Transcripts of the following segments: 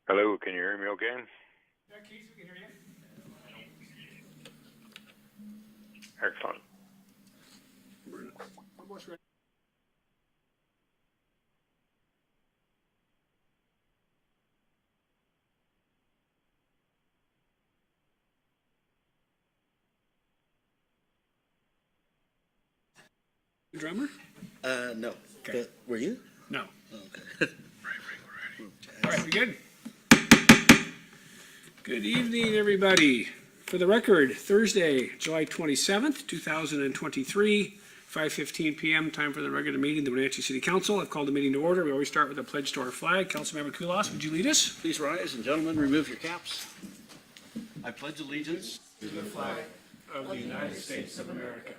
Hello, can you hear me okay? Yeah, Keith, we can hear you. Excellent. We're almost ready. Drummer? No. Okay. But were you? No. Oh, okay. All right, we good? Good evening, everybody. For the record, Thursday, July 27th, 2023, 5:15 p.m., time for the regular meeting, the Wenatchee City Council. I've called the meeting to order. We always start with a pledge to our flag. Councilmember Kulas, would you lead us? Please rise, and gentlemen, remove your caps. I pledge allegiance To the flag of the United States of America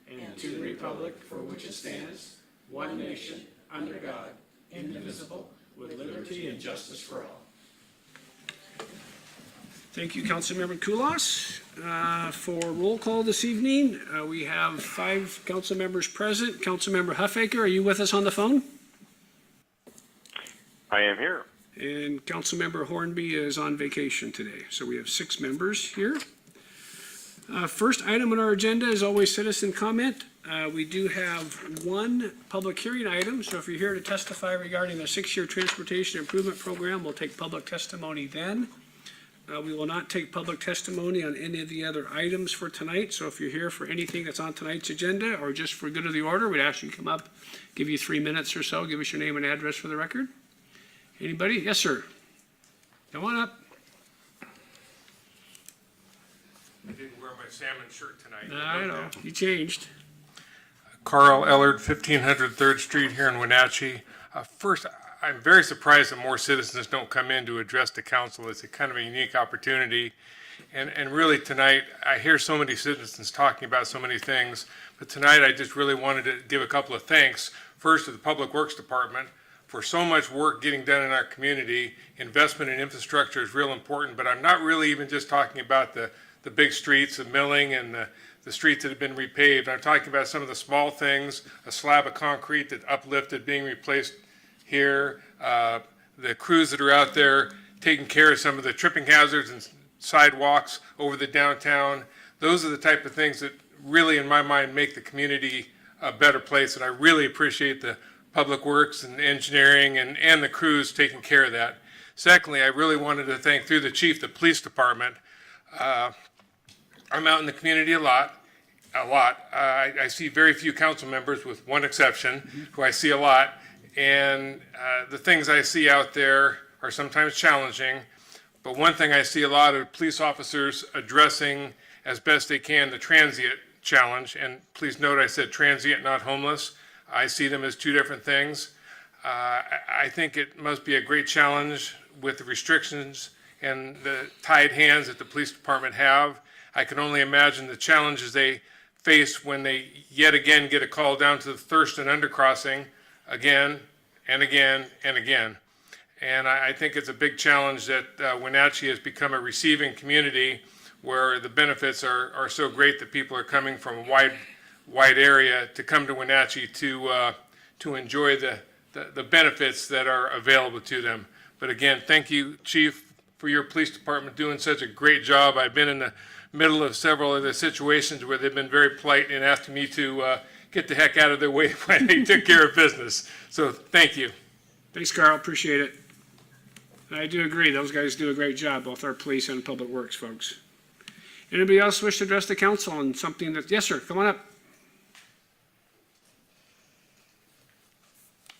and to the republic for which it stands, one nation, under God, indivisible, with liberty and justice for all. Thank you, Councilmember Kulas. For roll call this evening, we have 5 council members present. Councilmember Huffaker, are you with us on the phone? I am here. And Councilmember Hornby is on vacation today, so we have 6 members here. First item on our agenda is always citizen comment. We do have one public hearing item, so if you're here to testify regarding the 6-year transportation improvement program, we'll take public testimony then. We will not take public testimony on any of the other items for tonight, so if you're here for anything that's on tonight's agenda or just for good of the order, we'd ask you to come up, give you 3 minutes or so, give us your name and address for the record. Anybody? Yes, sir. Come on up. I didn't wear my salmon shirt tonight. I know, you changed. Carl Ellard, 1500 3rd Street here in Wenatchee. First, I'm very surprised that more citizens don't come in to address the council. It's a kind of a unique opportunity. And really tonight, I hear so many citizens talking about so many things, but tonight I just really wanted to give a couple of thanks. First to the Public Works Department for so much work getting done in our community. Investment in infrastructure is real important, but I'm not really even just talking about the big streets, the milling and the streets that have been repaved. I'm talking about some of the small things, a slab of concrete that uplifted being replaced here, the crews that are out there taking care of some of the tripping hazards and sidewalks over the downtown. Those are the type of things that really, in my mind, make the community a better place, and I really appreciate the Public Works and engineering and the crews taking care of that. Secondly, I really wanted to thank, through the chief, the police department. I'm out in the community a lot. I see very few council members, with one exception, who I see a lot. And the things I see out there are sometimes challenging. But one thing I see a lot of police officers addressing as best they can, the transient challenge. And please note I said transient, not homeless. I see them as 2 different things. I think it must be a great challenge with the restrictions and the tied hands that the police department have. I can only imagine the challenges they face when they yet again get a call down to the Thurston undercrossing again and again and again. And I think it's a big challenge that Wenatchee has become a receiving community where the benefits are so great that people are coming from a wide area to come to Wenatchee to enjoy the benefits that are available to them. But again, thank you, Chief, for your police department doing such a great job. I've been in the middle of several of the situations where they've been very polite in asking me to get the heck out of their way when they took care of business. So thank you. Thanks, Carl, appreciate it. I do agree, those guys do a great job, both our police and public works folks. Anybody else wish to address the council on something that, yes, sir, come on up.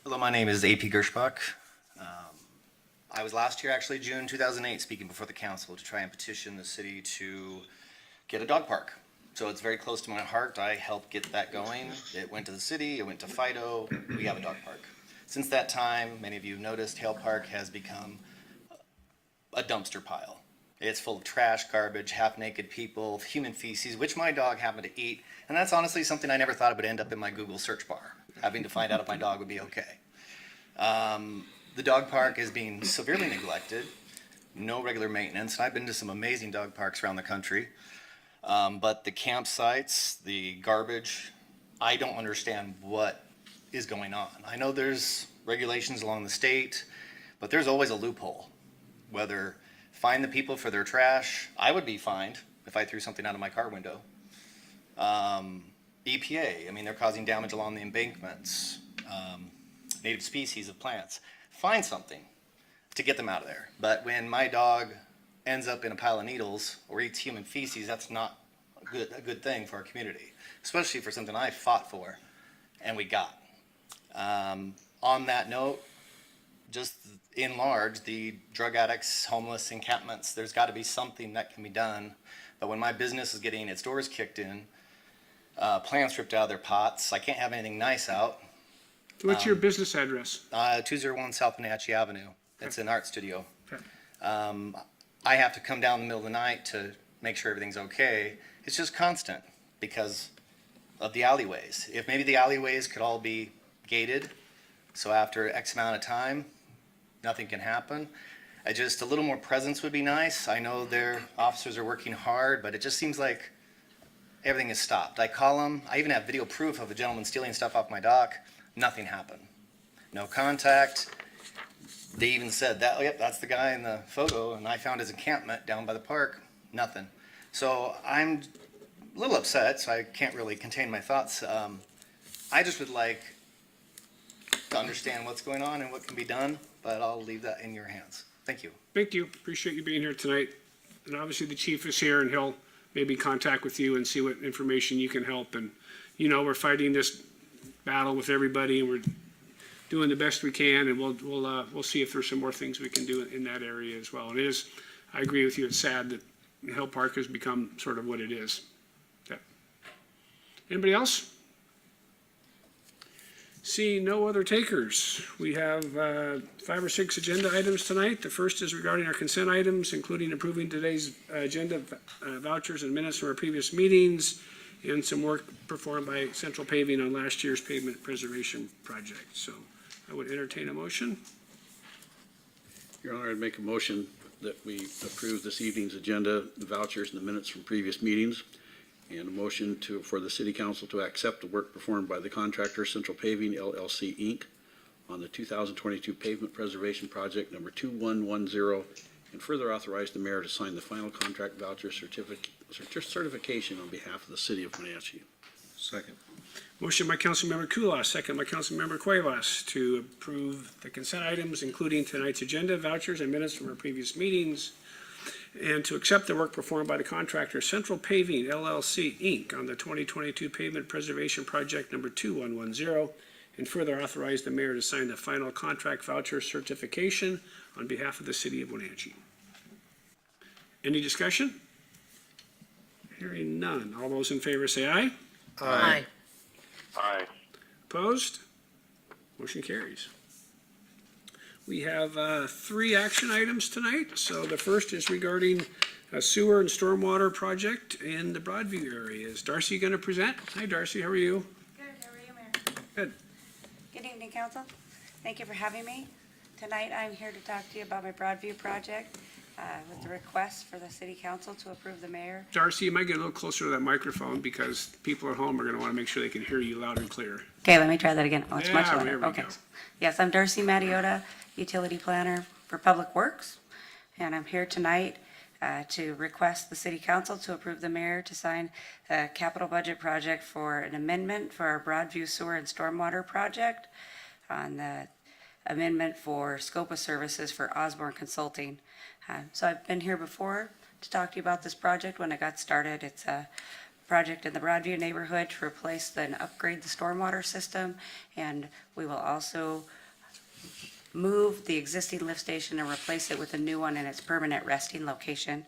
Hello, my name is AP Gershbach. I was last year, actually, June 2008, speaking before the council to try and petition the city to get a dog park. So it's very close to my heart. I helped get that going. It went to the city, it went to Fido. We have a dog park. Since that time, many of you have noticed, Hale Park has become a dumpster pile. It's full of trash, garbage, half-naked people, human feces, which my dog happened to eat. And that's honestly something I never thought would end up in my Google search bar, having to find out if my dog would be okay. The dog park is being severely neglected, no regular maintenance. And I've been to some amazing dog parks around the country. But the campsites, the garbage, I don't understand what is going on. I know there's regulations along the state, but there's always a loophole. whether fine the people for their trash. I would be fined if I threw something out of my car window. EPA, I mean, they're causing damage along the embankments, native species of plants. Find something to get them out of there. But when my dog ends up in a pile of needles or eats human feces, that's not a good thing for our community, especially for something I fought for and we got. On that note, just in large, the drug addicts, homeless encampments, there's got to be something that can be done. But when my business is getting its doors kicked in, plants ripped out of their pots, I can't have anything nice out. What's your business address? 201 South Wenatchee Avenue. It's an art studio. Okay. I have to come down in the middle of the night to make sure everything's okay. It's just constant because of the alleyways. If maybe the alleyways could all be gated, so after X amount of time, nothing can happen. Just a little more presence would be nice. I know their officers are working hard, but it just seems like everything is stopped. I call them. I even have video proof of a gentleman stealing stuff off my dock. Nothing happened. No contact. They even said that, yep, that's the guy in the photo, and I found his encampment down by the park. Nothing. So I'm a little upset, so I can't really contain my thoughts. I just would like to understand what's going on and what can be done, but I'll leave that in your hands. Thank you. Thank you. Appreciate you being here tonight. And obviously the chief is here and he'll maybe contact with you and see what information you can help. And, we're fighting this battle with everybody and we're doing the best we can, and we'll see if there's some more things we can do in that area as well. And I agree with you, it's sad that Hill Park has become sort of what it is. Okay. Anybody else? Seeing no other takers, we have 5 or 6 agenda items tonight. The first is regarding our consent items, including approving today's agenda vouchers and minutes from our previous meetings, and some work performed by Central Paving on last year's pavement preservation project. So I would entertain a motion. Your Honor, I'd make a motion that we approve this evening's agenda, the vouchers and the minutes from previous meetings, and a motion for the City Council to accept the work performed by the contractor Central Paving LLC Inc. on the 2022 pavement preservation project number 2110, and further authorize the mayor to sign the final contract voucher certification on behalf of the City of Wenatchee. Second. Motion by Councilmember Kulas, second by Councilmember Cuevas to approve the consent items, including tonight's agenda, vouchers, and minutes from our previous meetings, and to accept the work performed by the contractor Central Paving LLC Inc. on the 2022 pavement preservation project number 2110, and further authorize the mayor to sign the final contract voucher certification on behalf of the City of Wenatchee. Any discussion? Hearing none. All those in favor say aye. Aye. Aye. Opposed? Motion carries. We have 3 action items tonight. So the first is regarding a sewer and stormwater project in the Broadview area. Is Darcy going to present? Hi, Darcy. How are you? Good, how are you, Mayor? Good. Good evening, council. Thank you for having me. Tonight, I'm here to talk to you about my Broadview project with the request for the city council to approve the mayor. Darcy, you might get a little closer to that microphone because people at home are going to want to make sure they can hear you loud and clear. Okay, let me try that again. Oh, it's much Yeah, louder. there we Okay. go. Yes, I'm Darcy Mattiota, utility planner for Public Works, and I'm here tonight to request the city council to approve the mayor to sign a capital budget project for an amendment for our Broadview Sewer and Stormwater project on the amendment for scope of services for Osborne Consulting. So I've been here before to talk to you about this project when it got started. It's a project in the Broadview neighborhood to replace and upgrade the stormwater system, and we will also move the existing lift station and replace it with a new one in its permanent resting location.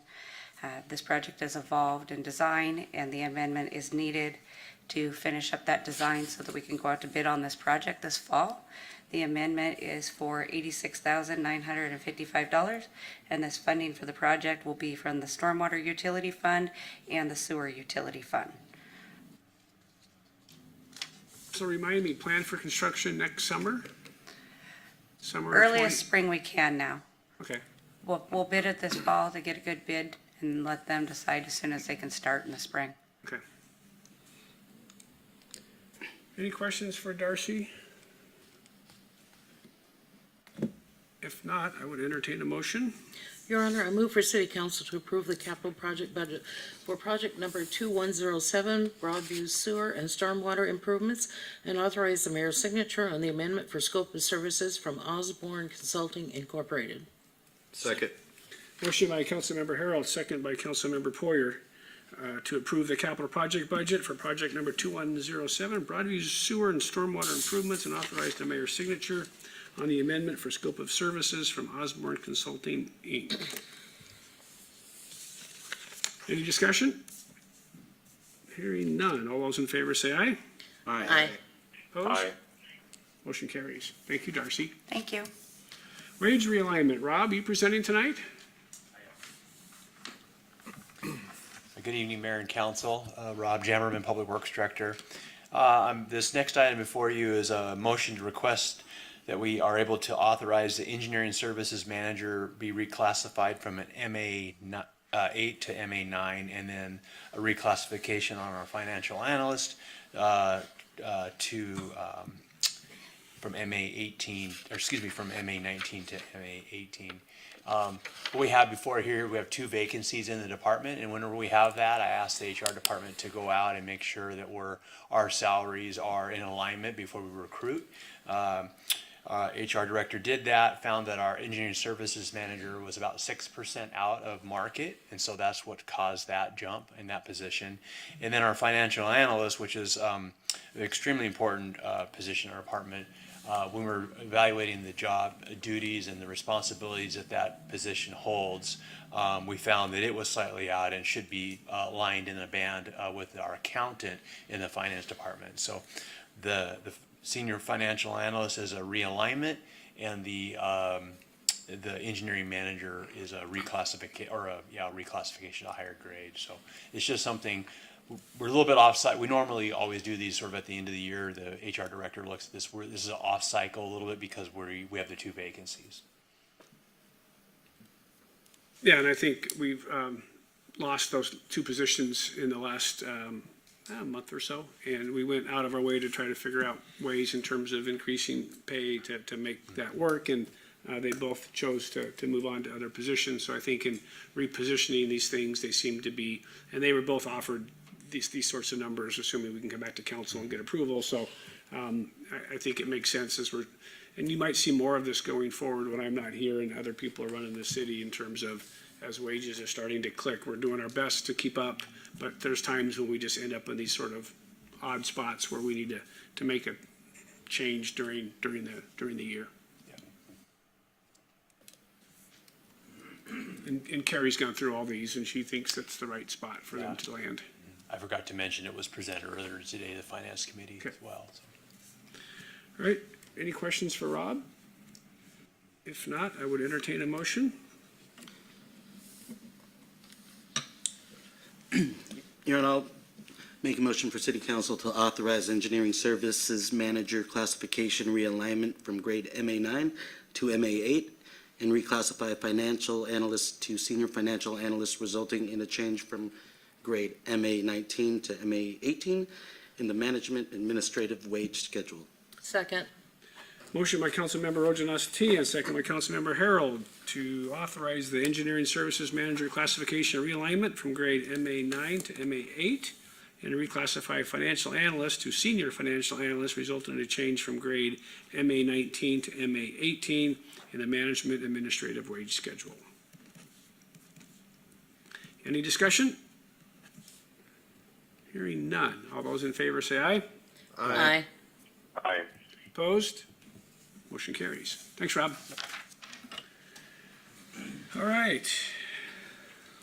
This project has evolved in design, and the amendment is needed to finish up that design so that we can go out to bid on this project this fall. The amendment is for $86,955, and this funding for the project will be from the Stormwater Utility Fund and the Sewer Utility Fund. So remind me, plan for construction next summer? Summer of Earliest spring we can now. Okay. We'll bid it this fall to get a good bid and let them decide as soon as they can start in the spring. Okay. Any questions for Darcy? If not, not, I would entertain a motion. Your Honor, I move for City Council to approve the capital project budget for project number 2107, Broadview Sewer and Stormwater Improvements, and authorize the mayor's signature on the amendment for scope of services from Osborne Consulting Incorporated. Second. Motion by Councilmember Harold, second by Councilmember Poyer, to approve the capital project budget for project number 2107, Broadview Sewer and Stormwater Improvements, and authorize the mayor's signature on the amendment for scope of services from Osborne Consulting, Inc. Any discussion? Hearing none. All those in favor say aye. Aye. Opposed? Aye. Motion carries. Thank you, Darcy. Thank you. Wage realignment. Rob, you presenting tonight? Good evening, Mayor and Council. Rob Jammerman, Public Works Director. This next item before you is a motion to request that we are able to authorize the Engineering Services Manager be reclassified from an MA 8 to MA 9, and then a reclassification on our financial analyst from MA 18, or excuse me, from MA 19 to MA 18. What we have before here, we have 2 vacancies in the department, and whenever we have that, I ask the HR department to go out and make sure that our salaries are in alignment before we recruit. HR director did that, found that our engineering services manager was about 6% out of market, and so that's what caused that jump in that position. And then our financial analyst, which is an extremely important position in our department, when we're evaluating the job duties and the responsibilities that that position holds, we found that it was slightly out and should be lined in a band with our accountant in the finance department. So the senior financial analyst is a realignment, and the engineering manager is a reclassification, or reclassification to a higher grade. So it's just something. We're a little bit off-site. We normally always do these sort of at the end of the year. The HR director looks at this. This is an off-cycle a little bit because we have the 2 vacancies. Yeah, and I think we've lost those 2 positions in the last month or so, and we went out of our way to try to figure out ways in terms of increasing pay to make that work, and they both chose to move on to other positions. So I think in repositioning these things, they seem to be, and they were both offered these sorts of numbers, assuming we can come back to council and get approval. So I think it makes sense and you might see more of this going forward when I'm not here and other people are running the city, in terms of as wages are starting to click. We're doing our best to keep up, but there's times when we just end up in these sort of odd spots where we need to make a change during the year. And Carrie's gone through all these, and she thinks that's the right spot for them to land. I forgot to mention it was presented earlier today to the Finance Committee as well. So. All right, any questions for Rob? If not, I would entertain a motion. Your Honor, I'll make a motion for City Council to authorize Engineering Services Manager classification realignment from grade MA9 to MA8, and reclassify Financial Analyst to Senior Financial Analyst, resulting in a change from grade MA19 to MA18 in the Management Administrative Wage Schedule. Second. Motion by Councilmember Ojanasti and second by Councilmember Harold to authorize the Engineering Services Manager classification realignment from grade MA9 to MA8, and reclassify Financial Analyst to Senior Financial Analyst, resulting in a change from grade MA19 to MA18 in the Management Administrative Wage Schedule. Any discussion? Hearing none. All those in favor say aye. Aye. Aye. Opposed? Motion carries. Thanks, Rob. All right.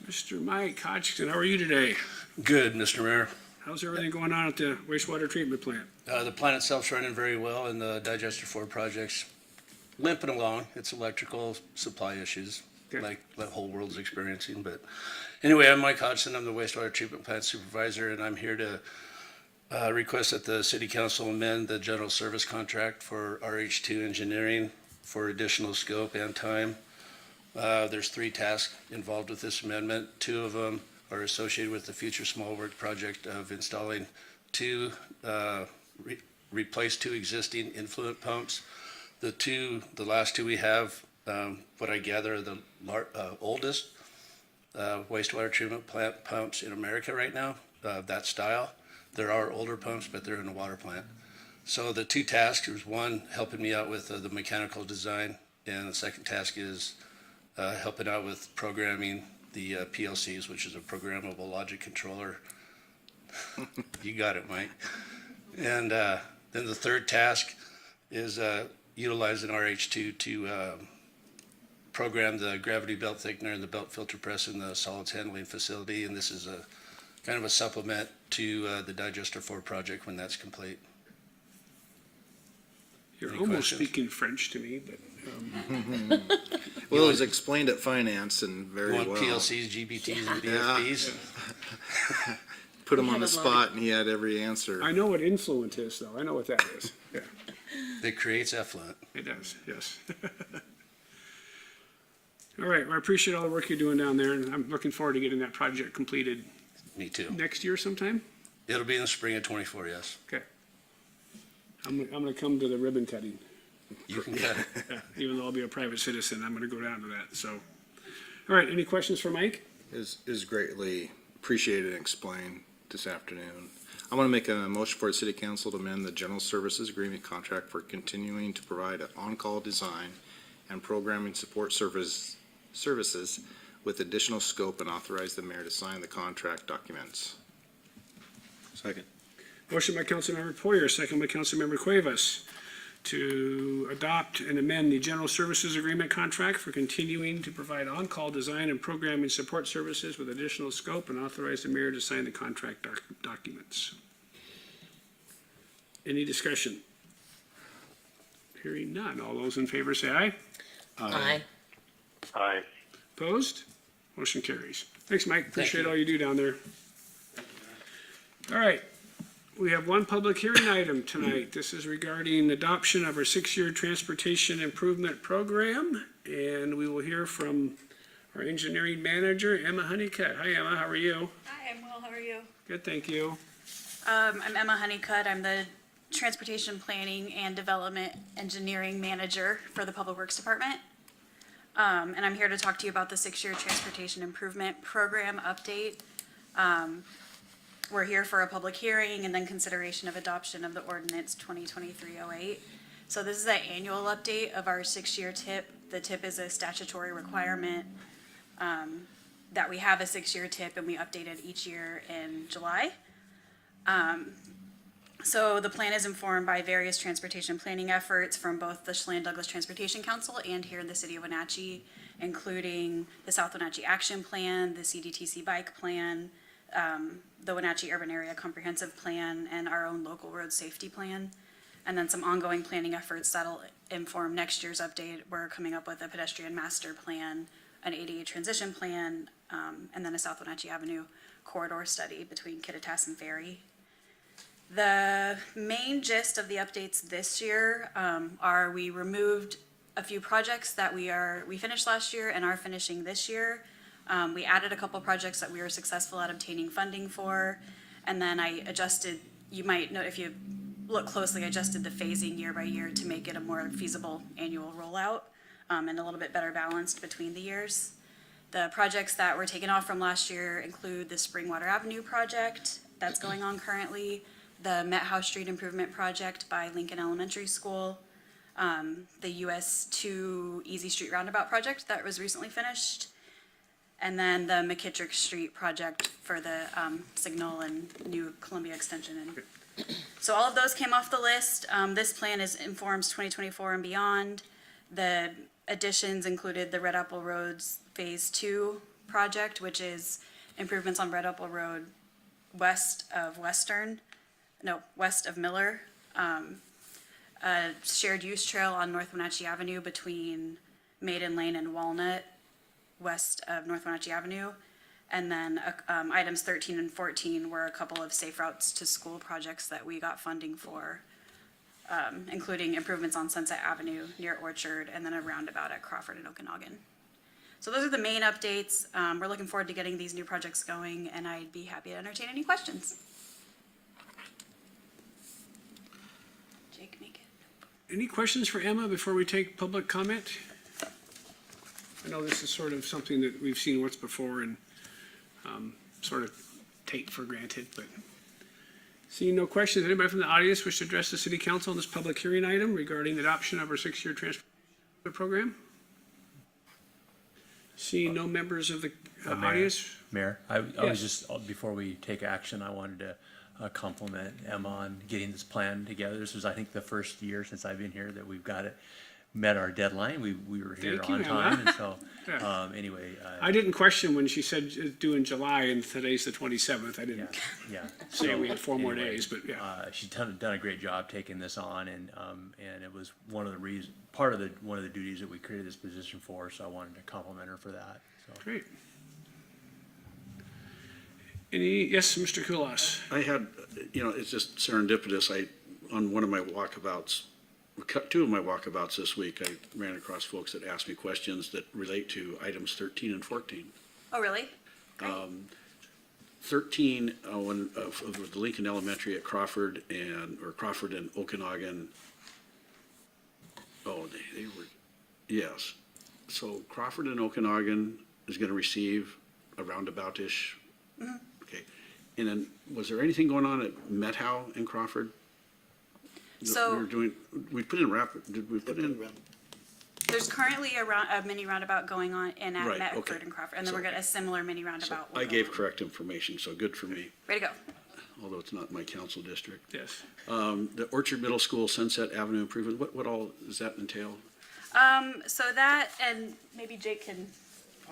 Mr. Mike Hodgson, how are you today? Good, Mr. Mayor. How's everything going on at the wastewater treatment plant? The plant itself's running very well, and the digester 4 project's limping along. It's electrical supply issues, Okay. like the whole world's experiencing. But anyway, I'm Mike Hodgson. I'm the wastewater treatment plant supervisor, and I'm here to request that the city council amend the general service contract for RH2 engineering for additional scope and time. There's 3 tasks involved with this amendment. 2 of them are associated with the future small work project of installing replace 2 existing influent pumps. The last 2 we have what I gather are the oldest wastewater treatment plant pumps in America right now, that style. There are older pumps, but they're in a water plant. So the two tasks, was one, helping me out with the mechanical design, and the second task is helping out with programming the PLCs, which is a programmable logic controller. You got it, Mike. And then the third task is utilizing RH2 to program the gravity belt thickener and the belt filter press in the solids handling facility. And this is a kind of a supplement to the Digester 4 project when that's complete. You're Any almost questions? speaking French to me, but, Well, it was explained at finance and very Want well. PLCs, GBTs, and Yeah. DFBs? Put him We on the have a lot of- spot and he had every answer. I know what influent is, though. I know what that is. Yeah, That creates effluent. it does, yes. All right, well, I appreciate all the work you're doing down there, and I'm looking forward to getting that project completed Me too. next year sometime. It'll be in the spring of '24, yes. Okay. I'm gonna come to the ribbon cutting. You can cut it. Yeah, even though I'll be a private citizen, I'm gonna go down to that, so. All right, any questions for Mike? Is greatly appreciated and explained this afternoon. I want to make a motion for the city council to amend the general services agreement contract for continuing to provide an on-call design and programming support services with additional scope and authorize the mayor to sign the contract documents. Second. Motion by Councilmember Poyer, second by Councilmember Cuevas, to adopt and amend the general services agreement contract for continuing to provide on-call design and programming support services with additional scope and authorize the mayor to sign the contract documents. Any discussion? Hearing none. All those in favor say aye. Aye. Aye. Opposed? Motion carries. Thanks, Mike. Appreciate you. all you do down there. All right. We have one public hearing item tonight. This is regarding adoption of our 6-year transportation improvement program. And we will hear from our engineering manager, Emma Honeycutt. Hi, Emma. How are you? Hi, I'm well. How are you? Good, thank you. I'm Emma Honeycutt. I'm the Transportation Planning and Development Engineering Manager for the Public Works Department. And I'm here to talk to you about the 6-year Transportation Improvement Program update. We're here for a public hearing and then consideration of adoption of the ordinance 2023-08. So this is an annual update of our 6-year TIP. The TIP is a statutory requirement that we have a 6-year TIP, and we update it each year in July. So the plan is informed by various transportation planning efforts from both the Chelan Douglas Transportation Council and here in the city of Wenatchee, including the South Wenatchee Action Plan, the CDTC Bike Plan, the Wenatchee Urban Area Comprehensive Plan, and our own local road safety plan. And then some ongoing planning efforts that'll inform next year's update. We're coming up with a pedestrian master plan, an ADA transition plan, and then a South Wenatchee Avenue corridor study between Kittitas and Ferry. The main gist of the updates this year are we removed a few projects that we finished last year and are finishing this year. We added a couple projects that we were successful at obtaining funding for, and then I adjusted, you might know if you look closely, I adjusted the phasing year by year to make it a more feasible annual rollout and a little bit better balanced between the years. The projects that were taken off from last year include the Springwater Avenue project that's going on currently, the Met House Street Improvement Project by Lincoln Elementary School, the US 2 Easy Street Roundabout project that was recently finished, and then the McKittrick Street project for the Signal and New Columbia Extension. And so all of those came off the list. This plan informs 2024 and beyond. The additions included the Red Apple Roads Phase 2 project, which is improvements on Red Apple Road west of Miller. A shared use trail on North Wenatchee Avenue between Maiden Lane and Walnut, west of North Wenatchee Avenue. And then items 13 and 14 were a couple of safe routes to school projects that we got funding for, including improvements on Sunset Avenue near Orchard and then a roundabout at Crawford and Okanagan. So those are the main updates. We're looking forward to getting these new projects going, and I'd be happy to entertain any questions. Jake, make it. Any questions for Emma before we take public comment? I know this is sort of something that we've seen once before and sort of take for granted, but seeing no questions, anybody from the audience wish to address the city council on this public hearing item regarding the adoption of our 6-year transportation program? Seeing no members of the audience? Mayor, I was Yes. just, before we take action, I wanted to compliment Emma on getting this plan together. This was, I think, the first year since I've been here that we've got it, met our deadline. We were here Thank you, on Emma. time, and so, Yeah. anyway, I didn't question when she said it's due in July and today's the 27th. I yeah, didn't yeah. say So, we had 4 more anyway, days, but yeah. She's done a great job taking this on, and it was one of the one of the duties that we created this position for, so I wanted to compliment her for that, so. Great. Yes, Mr. Kulas? I had, it's just serendipitous. On one of my walkabouts, two of my walkabouts this week, I ran across folks that asked me questions that relate to items 13 and 14. Oh, really? Great. 13, of the Lincoln Elementary at Crawford and Okanagan. Oh, they were, yes. So Crawford and Okanagan is going to receive a roundabout-ish. Okay. And then, was there anything going on at Methow in Crawford? So- We put in did we put in? There's currently a mini roundabout going on at Right, Medford okay. and Crawford, and then So- we're getting a similar mini roundabout. will I go gave on. correct information, so good for me, Way to go. although it's not my council district. Yes. The Orchard Middle School Sunset Avenue improvement, what all does that entail? So that, and maybe Jake can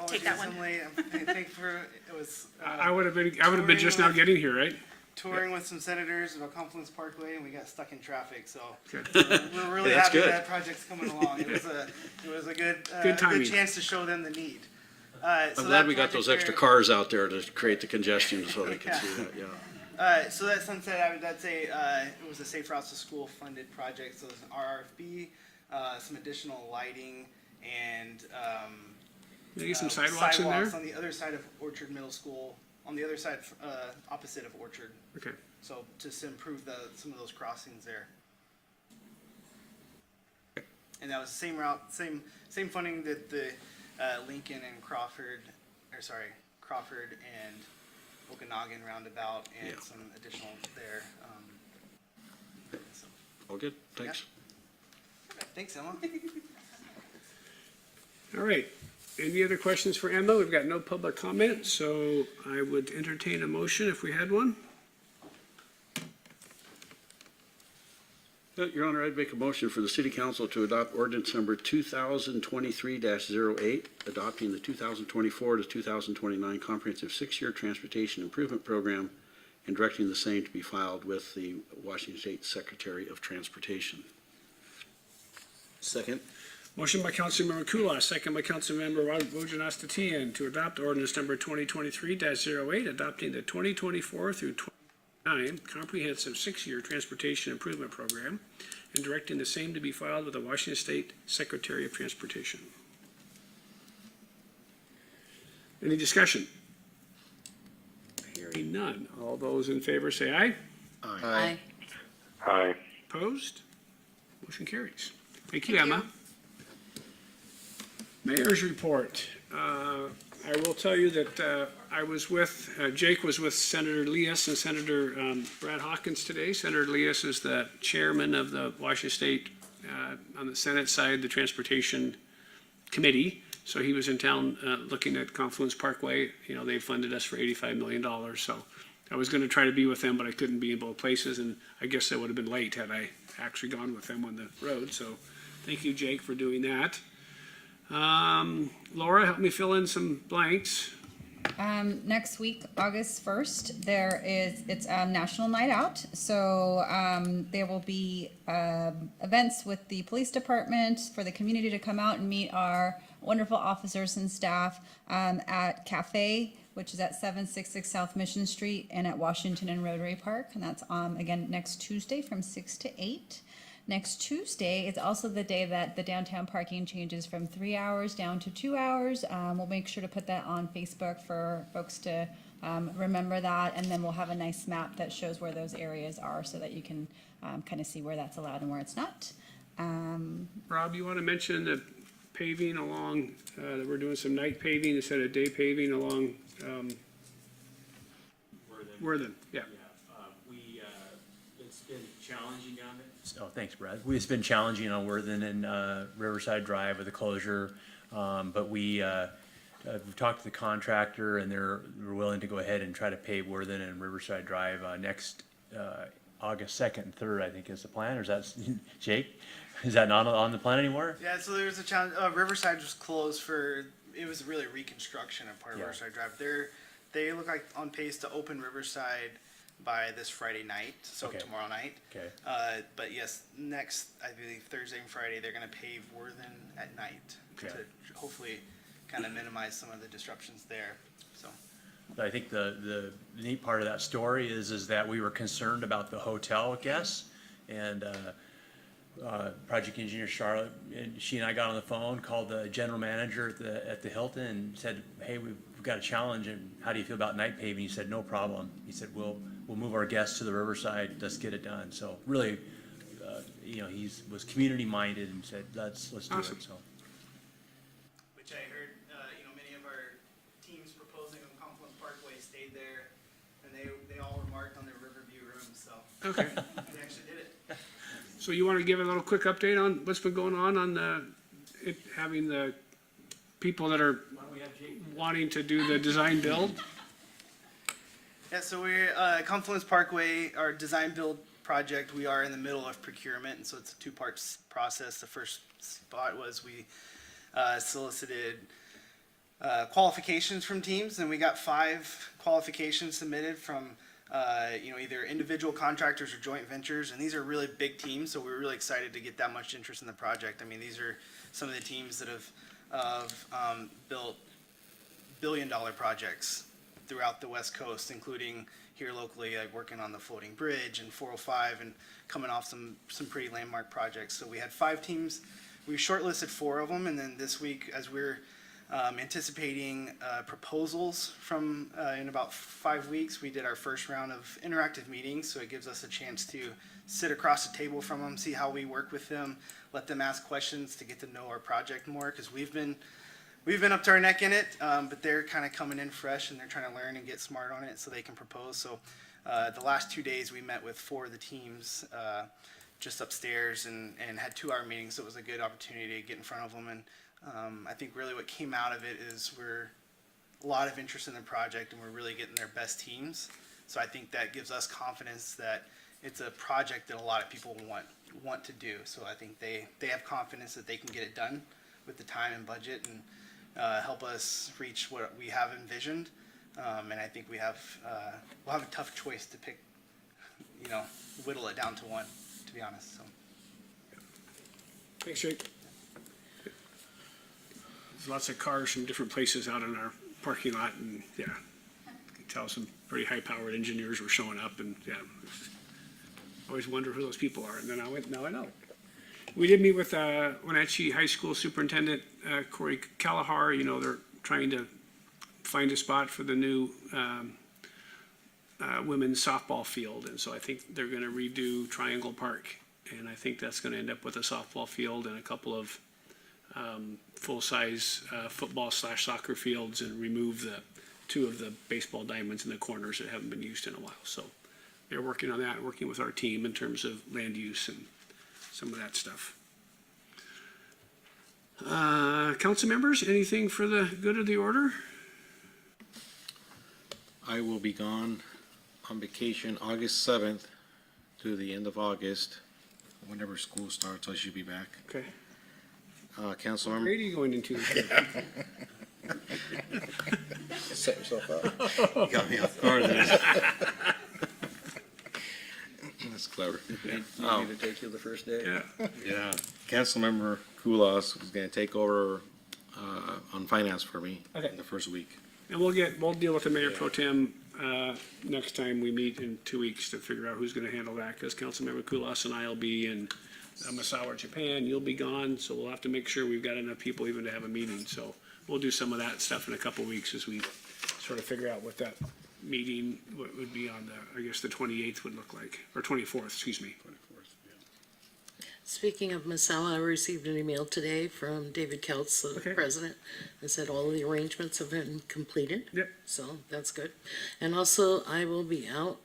take that one. I'm late. I think it was I would have been just now getting here, right? touring with some senators about Confluence Parkway, and we got stuck in traffic. So Good. we're really That's happy good. that project's coming along. It was a good Good timing. good chance to show them the need. I'm glad we got those extra cars out there to create the congestion so they can Yeah. see that, yeah. So that Sunset Avenue, it was a Safe Routes to School funded project. So there's an RFB, some additional lighting, and Maybe some sidewalks in there? on the other side of Orchard Middle School, on the other side, opposite of Orchard. Okay. So just to improve some of those crossings there. And that was the same route, same funding that the Lincoln and Crawford and Okanagan roundabout and Yeah. some additional there. So, All good, thanks. thanks, Emma. All right. Any other questions for Emma? We've got no public comment, so I would entertain a motion if we had one. Your Honor, I'd make a motion for the City Council to adopt ordinance number 2023-08, adopting the 2024 to 2029 Comprehensive 6-Year Transportation Improvement Program and directing the same to be filed with the Washington State Secretary of Transportation. Second. Motion by Councilmember Kulas, second by Councilmember Wojciechowski to adopt ordinance number 2023-08, adopting the 2024 through 2029 Comprehensive 6-Year Transportation Improvement Program and directing the same to be filed with the Washington State Secretary of Transportation. Any discussion? Hearing none. All those in favor say aye. Aye. Aye. Opposed? Motion carries. Thank you, Emma. Mayor's report. I will tell you that Jake was with Senator Leas and Senator Brad Hawkins today. Senator Leas is the chairman of the Washington State, on the Senate side, the Transportation Committee. So he was in town looking at Confluence Parkway. You know, they funded us for $85 million. So I was going to try to be with them, but I couldn't be in both places. And I guess I would have been late had I actually gone with them on the road. So thank you, Jake, for doing that. Laura, help me fill in some blanks. Next week, August 1st, it's National Night Out. So there will be events with the police department for the community to come out and meet our wonderful officers and staff at Cafe, which is at 766 South Mission Street, and at Washington and Rotary Park. And that's again next Tuesday from 6 to 8. Next Tuesday is also the day that the downtown parking changes from 3 hours down to 2 hours. We'll make sure to put that on Facebook for folks to remember that, and then we'll have a nice map that shows where those areas are so that you can kind of see where that's allowed and where it's not. Rob, you want to mention the paving along, we're doing some night paving instead of day paving along, Worthen, yeah. It's been challenging down there. Oh, thanks, Brad. It's been challenging on Worthen and Riverside Drive with the closure, but we've talked to the contractor and they're willing to go ahead and try to pave Worthen and Riverside Drive next August 2nd and 3rd, I think is the plan, or is that, Jake? Is that not on the plan anymore? Yeah, so there was a challenge. Riverside was closed it was really reconstruction of part of Yeah. Riverside Drive. They look like on pace to open Riverside by this Friday night, so Okay. tomorrow night. Okay. But yes, next, I believe Thursday and Friday, they're gonna pave Worthen at night Okay. to hopefully kind of minimize some of the disruptions there, so. I think the neat part of that story is that we were concerned about the hotel guests, and project engineer Charlotte, and she and I got on the phone, called the general manager at the Hilton and said, hey, we've got a challenge, and how do you feel about night paving? He said, no problem. He said, we'll move our guests to the Riverside, let's get it done. So really, he was community minded and said, let's do Awesome. it, so. Which I heard, many of our teams proposing on Confluence Parkway stayed there, and they all remarked on their Riverview rooms, so Okay. they actually did it. So you want to give a little quick update on what's been going on having the people that are wanting to do the design build? Yeah, so we're, Confluence Parkway, our design build project, we are in the middle of procurement, and so it's a two-part process. The first spot was we solicited qualifications from teams, and we got 5 qualifications submitted from either individual contractors or joint ventures, and these are really big teams, so we're really excited to get that much interest in the project. I mean, these are some of the teams that have built billion-dollar projects throughout the West Coast, including here locally, like working on the floating bridge and 405 and coming off some pretty landmark projects. So we had 5 teams. We shortlisted 4 of them, and then this week, as we're anticipating proposals from in about 5 weeks, we did our first round of interactive meetings, so it gives us a chance to sit across the table from them, see how we work with them, let them ask questions to get to know our project more, because we've been up to our neck in it, but they're kind of coming in fresh and they're trying to learn and get smart on it so they can propose. So the last 2 days we met with 4 of the teams just upstairs and had 2-hour meetings, so it was a good opportunity to get in front of them. And I think really what came out of it is we're a lot of interest in the project and we're really getting their best teams. So I think that gives us confidence that it's a project that a lot of people want to do. So I think they have confidence that they can get it done with the time and budget and help us reach what we have envisioned. And I think we'll have a tough choice to pick, whittle it down to 1, to be honest. So. Thanks, Jake. There's lots of cars from different places out in our parking lot, and yeah, you can tell some pretty high-powered engineers were showing up, and yeah, always wonder who those people are, and then now I know. We did meet with Wenatchee High School Superintendent Corey Callahar. They're trying to find a spot for the new women's softball field, and so I think they're going to redo Triangle Park, and I think that's going to end up with a softball field and a couple of full-size football/soccer fields, and remove the 2 of the baseball diamonds in the corners that haven't been used in a while. So they're working on that, working with our team in terms of land use and some of that stuff. Council members, anything for the good of the order? I will be gone on vacation August 7th through the end of August. Whenever school starts, I should be back. Okay. Councilmember. Where are you going into? Set yourself up. You got me off guard there. That's clever. You need to take you the first day? Yeah. Yeah. Councilmember Kulas is gonna take over, on finance for me Okay. in the first week. And we'll deal with the mayor pro tem, next time we meet in 2 weeks to figure out who's gonna handle that, because Councilmember Kulas and I will be in Misawa, Japan. You'll be gone, so we'll have to make sure we've got enough people even to have a meeting. So we'll do some of that stuff in a couple weeks as we sort of figure out what that meeting would be on the 28th would look like, or 24th, excuse me. Speaking of Masala, I received an email today from David Keltz, the Okay. president, and said all of the arrangements have been completed. Yep. So that's good. And also, I will be out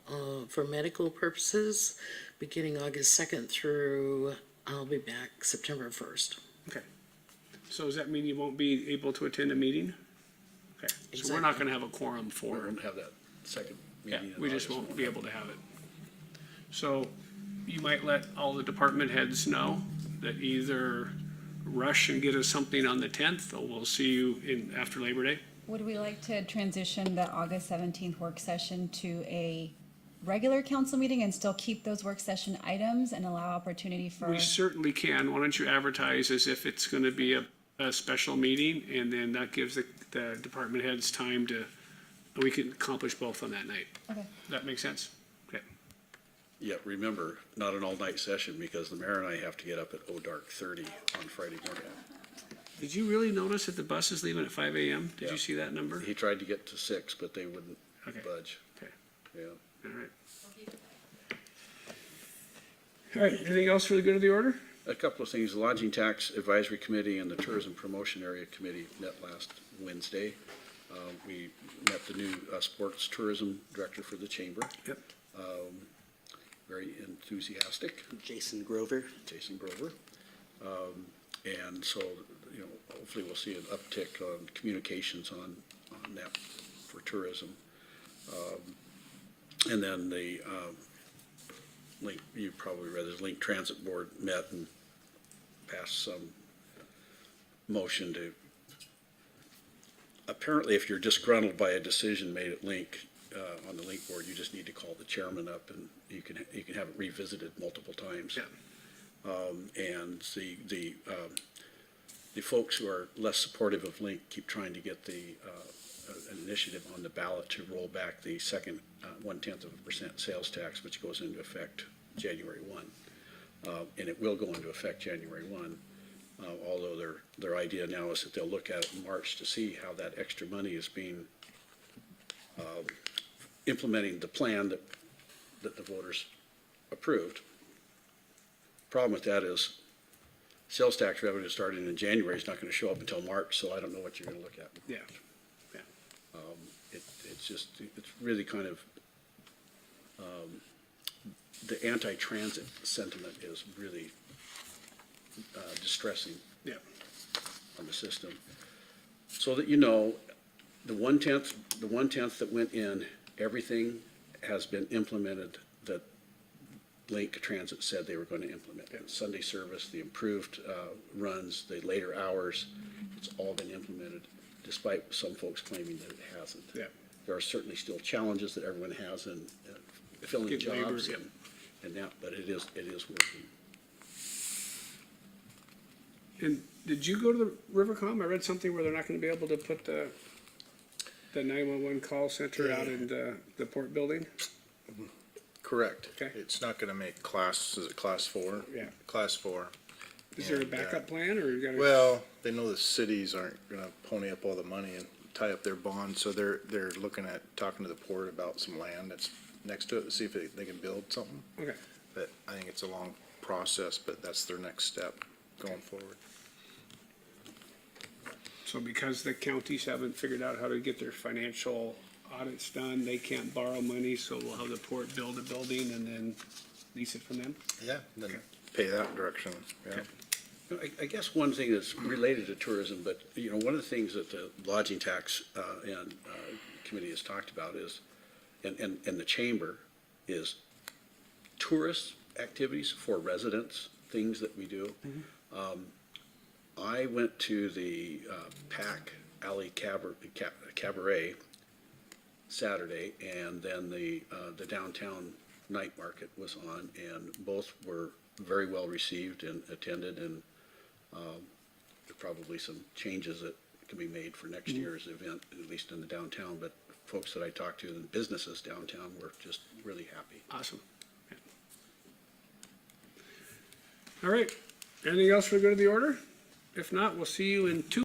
for medical purposes beginning August 2nd through, I'll be back September 1st. Okay. So does that mean you won't be able to attend a meeting? Okay, so we're not gonna have a quorum We for, won't have that second yeah, meeting. in we just August. won't be able to have it. So you might let all the department heads know that either rush and get us something on the 10th, or we'll see you in, after Labor Day. Would we like to transition the August 17th work session to a regular council meeting and still keep those work session items and allow opportunity for? We certainly can. Why don't you advertise as if it's gonna be a special meeting, and then that gives the department heads time to, we can accomplish both on that night. Okay. That makes sense? Okay. Yeah, remember, not an all-night session because the mayor and I have to get up at dark 30 on Friday morning. Did you really notice that the bus is leaving at 5 a.m.? Did Yeah. you see that number? He tried to get to 6, but they wouldn't Okay. budge. Okay. Yeah. All right. All right, anything else for the good of the order? A couple of things. The Lodging Tax Advisory Committee and the Tourism Promotion Area Committee met last Wednesday. We met the new sports tourism director for the chamber. Yep. Very enthusiastic, Jason Grover. Jason Grover. And so, you know, hopefully we'll see an uptick on communications on that for tourism. And then the Link, you probably read this, Link Transit Board met and passed some motion to, apparently if you're disgruntled by a decision made at Link, on the Link Board, you just need to call the chairman up and you can have it revisited multiple times. Yeah. And the folks who are less supportive of Link keep trying to get an initiative on the ballot to roll back the second 0.1% sales tax, which goes into effect January 1. And it will go into effect January 1, although their idea now is that they'll look at it in March to see how that extra money is being implementing the plan that the voters approved. Problem with that is sales tax revenue starting in January is not going to show up until March, so I don't know what you're going to look at. Yeah. It's really kind of, the anti-transit sentiment is really distressing Yeah. on the system. So that you know, the 1/10 that went in, everything has been implemented that Link Transit said they were going to implement. Sunday service, the improved runs, the later hours, it's all been implemented, despite some folks claiming that it hasn't. Yeah. There are certainly still challenges that everyone has in filling Get labor, jobs yeah. and that, but it is working. And did you go to the Rivercom? I read something where they're not gonna be able to put the 911 call center out in the port building? Correct. Okay. It's not gonna make class 4? Yeah. Class 4. Is there a And, backup plan, or you gotta? Well, they know the cities aren't gonna pony up all the money and tie up their bonds, so they're looking at talking to the port about some land that's next to it to see if they can build something. Okay. But I think it's a long process, but that's their next step going forward. So because the counties haven't figured out how to get their financial audits done, they can't borrow money, so we'll have the port build a building and then lease it from them? Yeah. Then pay that direction, yeah. Okay. I guess one thing that's related to tourism, but, you know, one of the things that the lodging tax and committee has talked about is, and the chamber, is tourist activities for residents, things that we do. I went to the Pack Alley Cabaret Saturday, and then the downtown night market was on, and both were very well received and attended, and there are probably some changes that can be made for next year's event, at least in the downtown, but folks that I talked to in businesses downtown were just really happy. Awesome. Yeah. All right, anything else for the good of the order? If not, we'll see you in 2